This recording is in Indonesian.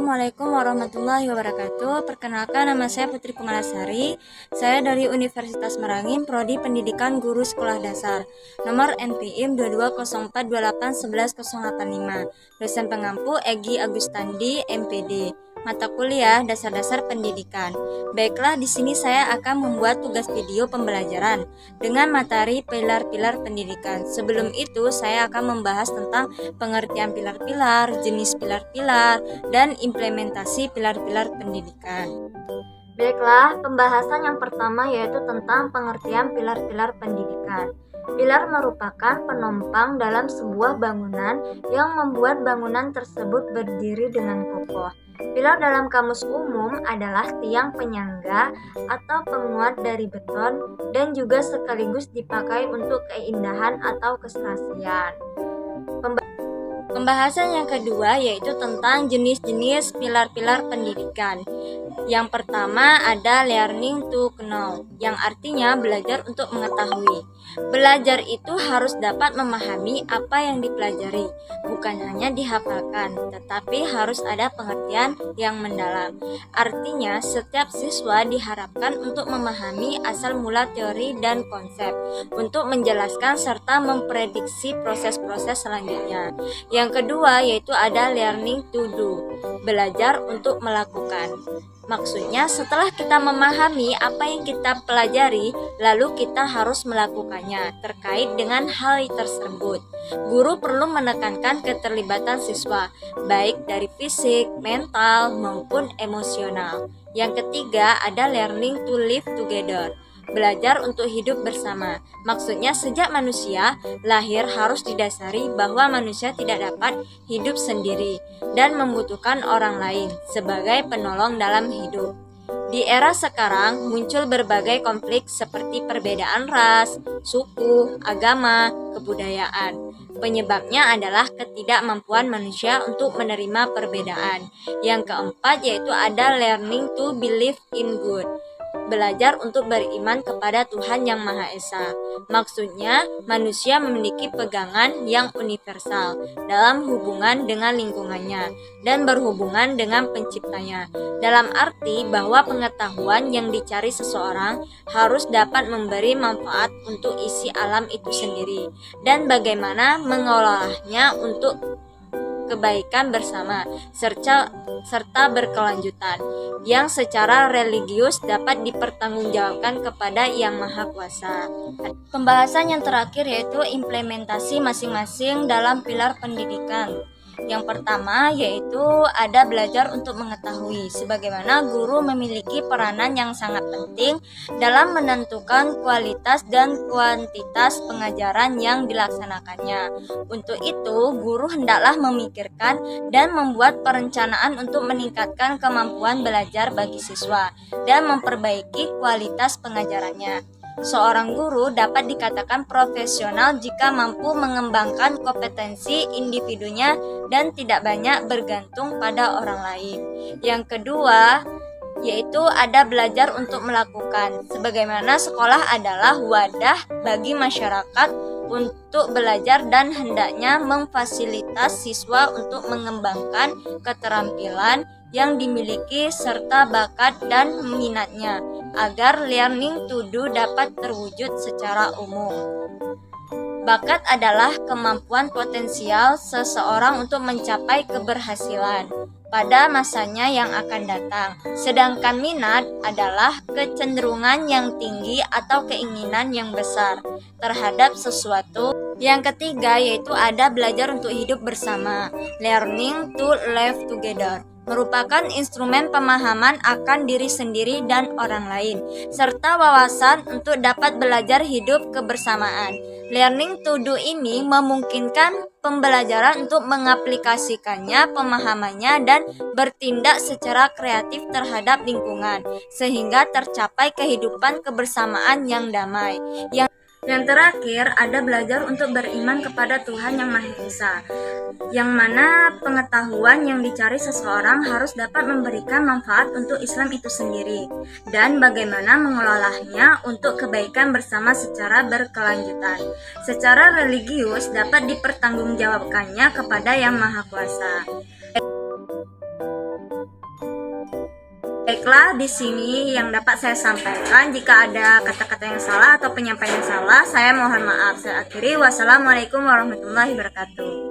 Assalamualaikum warahmatullahi wabarakatuh. Perkenalkan, nama saya Putri Pumalasari. Saya dari Universitas Merangin, Prodi Pendidikan Guru Sekolah Dasar. Nomor NPM 2204281185. Dosen pengampu Egi Agustandi, MPD. Mata kuliah Dasar-dasar Pendidikan. Baiklah, di sini saya akan membuat tugas video pembelajaran dengan materi pilar-pilar pendidikan. Sebelum itu, saya akan membahas tentang pengertian pilar-pilar, jenis pilar-pilar, dan implementasi pilar-pilar pendidikan. Baiklah, pembahasan yang pertama yaitu tentang pengertian pilar-pilar pendidikan. Pilar merupakan penopang dalam sebuah bangunan yang membuat bangunan tersebut berdiri dengan kokoh. Pilar dalam kamus umum adalah tiang penyangga atau penguat dari beton dan juga sekaligus dipakai untuk keindahan atau keserasian. Pembahasan yang kedua yaitu tentang jenis-jenis pilar-pilar pendidikan. Yang pertama ada learning to know, yang artinya belajar untuk mengetahui. Belajar itu harus dapat memahami apa yang dipelajari, bukan hanya dihafalkan, tetapi harus ada pengertian yang mendalam. Artinya, setiap siswa diharapkan untuk memahami asal mula teori dan konsep, untuk menjelaskan serta memprediksi proses-proses selanjutnya. Yang kedua yaitu ada learning to do, belajar untuk melakukan. Maksudnya setelah kita memahami apa yang kita pelajari, lalu kita harus melakukannya terkait dengan hal tersebut. Guru perlu menekankan keterlibatan siswa, baik dari fisik, mental, maupun emosional. Yang ketiga ada learning to live together, belajar untuk hidup bersama. Maksudnya sejak manusia lahir harus didasari bahwa manusia tidak dapat hidup sendiri dan membutuhkan orang lain sebagai penolong dalam hidup. Di era sekarang muncul berbagai konflik seperti perbedaan ras, suku, agama, kebudayaan. Penyebabnya adalah ketidakmampuan manusia untuk menerima perbedaan. Yang keempat yaitu ada learning to believe in God, belajar untuk beriman kepada Tuhan Yang Maha Esa. Maksudnya, manusia memiliki pegangan yang universal dalam hubungan dengan lingkungannya dan berhubungan dengan penciptanya. Dalam arti bahwa pengetahuan yang dicari seseorang harus dapat memberi manfaat untuk isi alam itu sendiri dan bagaimana mengolahnya untuk kebaikan bersama serta berkelanjutan yang secara religius dapat dipertanggungjawabkan kepada Yang Maha Kuasa. Pembahasan yang terakhir yaitu implementasi masing-masing dalam pilar pendidikan. Yang pertama yaitu ada belajar untuk mengetahui, sebagaimana guru memiliki peranan yang sangat penting dalam menentukan kualitas dan kuantitas pengajaran yang dilaksanakannya. Untuk itu, guru hendaklah memikirkan dan membuat perencanaan untuk meningkatkan kemampuan belajar bagi siswa dan memperbaiki kualitas pengajarannya. Seorang guru dapat dikatakan profesional jika mampu mengembangkan kompetensi individunya dan tidak banyak bergantung pada orang lain. Yang kedua yaitu ada belajar untuk melakukan, sebagaimana sekolah adalah wadah bagi masyarakat untuk belajar dan hendaknya memfasilitas siswa untuk mengembangkan keterampilan yang dimiliki serta bakat dan minatnya agar learning to do dapat terwujud secara umum. Bakat adalah kemampuan potensial seseorang untuk mencapai keberhasilan pada masanya yang akan datang. Sedangkan minat adalah kecenderungan yang tinggi atau keinginan yang besar terhadap sesuatu. Yang ketiga yaitu ada belajar untuk hidup bersama, learning to live together, merupakan instrumen pemahaman akan diri sendiri dan orang lain, serta wawasan untuk dapat belajar hidup kebersamaan. Learning to do ini memungkinkan pembelajaran untuk mengaplikasikannya, pemahamannya, dan bertindak secara kreatif terhadap lingkungan, sehingga tercapai kehidupan kebersamaan yang damai. Yang terakhir, ada belajar untuk beriman kepada Tuhan Yang Maha Esa, yang mana pengetahuan yang dicari seseorang harus dapat memberikan manfaat untuk Islam itu sendiri, dan bagaimana mengelolanya untuk kebaikan bersama secara berkelanjutan. Secara religius dapat dipertanggungjawabkannya kepada Yang Maha Kuasa. Baiklah, di sini yang dapat saya sampaikan. Jika ada kata-kata yang salah atau penyampaian yang salah, saya mohon maaf. Saya akhiri. Wassalamualaikum warahmatullahi wabarakatuh.